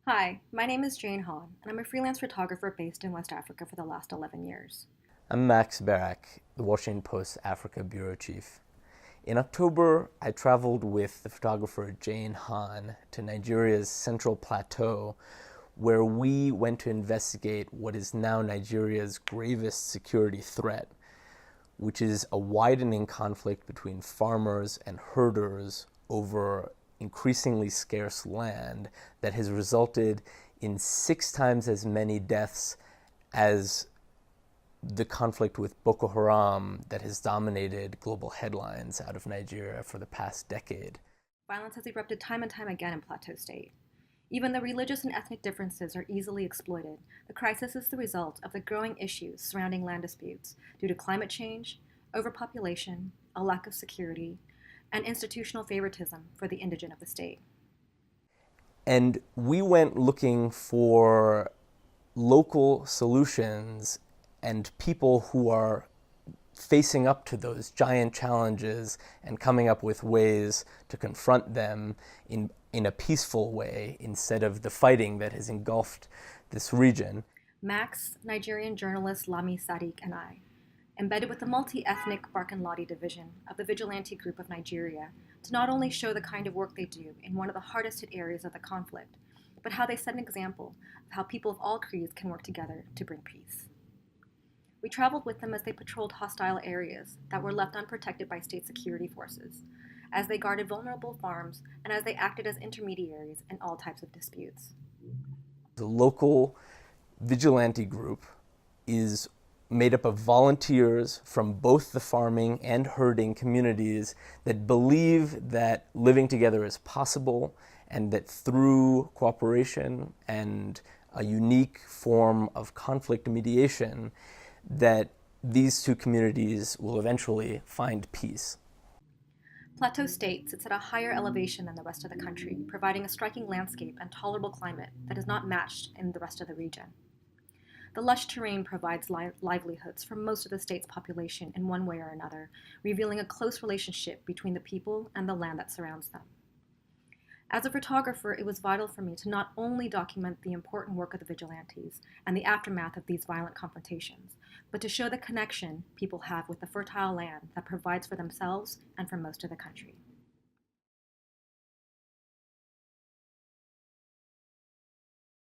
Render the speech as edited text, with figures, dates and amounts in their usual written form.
Hi, my name is Jane Hahn, and I'm a freelance photographer based in West Africa for the last 11 years. I'm Max Bearak, the Washington Post Africa bureau chief. In October, I traveled with the photographer Jane Hahn to Nigeria's Central Plateau, where we went to investigate what is now Nigeria's gravest security threat, which is a widening conflict between farmers and herders over increasingly scarce land that has resulted in 6 times as many deaths as the conflict with Boko Haram that has dominated global headlines out of Nigeria for the past decade. Violence has erupted time and time again in Plateau State. Even though religious and ethnic differences are easily exploited, the crisis is the result of the growing issues surrounding land disputes due to climate change, overpopulation, a lack of security, and institutional favoritism for the indigent of the state. And we went looking for local solutions and people who are facing up to those giant challenges and coming up with ways to confront them in a peaceful way instead of the fighting that has engulfed this region. Max, Nigerian journalist Lami Sadiq, and I, embedded with the multi-ethnic Barkin division of the Vigilante Group of Nigeria, to not only show the kind of work they do in one of the hardest hit areas of the conflict, but how they set an example of how people of all creeds can work together to bring peace. We traveled with them as they patrolled hostile areas that were left unprotected by state security forces, as they guarded vulnerable farms, and as they acted as intermediaries in all types of disputes. The local vigilante group is made up of volunteers from both the farming and herding communities that believe that living together is possible and that through cooperation and a unique form of conflict mediation, that these two communities will eventually find peace. Plateau State sits at a higher elevation than the rest of the country, providing a striking landscape and tolerable climate that is not matched in the rest of the region. The lush terrain provides livelihoods for most of the state's population in one way or another, revealing a close relationship between the people and the land that surrounds them. As a photographer, it was vital for me to not only document the important work of the vigilantes and the aftermath of these violent confrontations, but to show the connection people have with the fertile land that provides for themselves and for most of the country.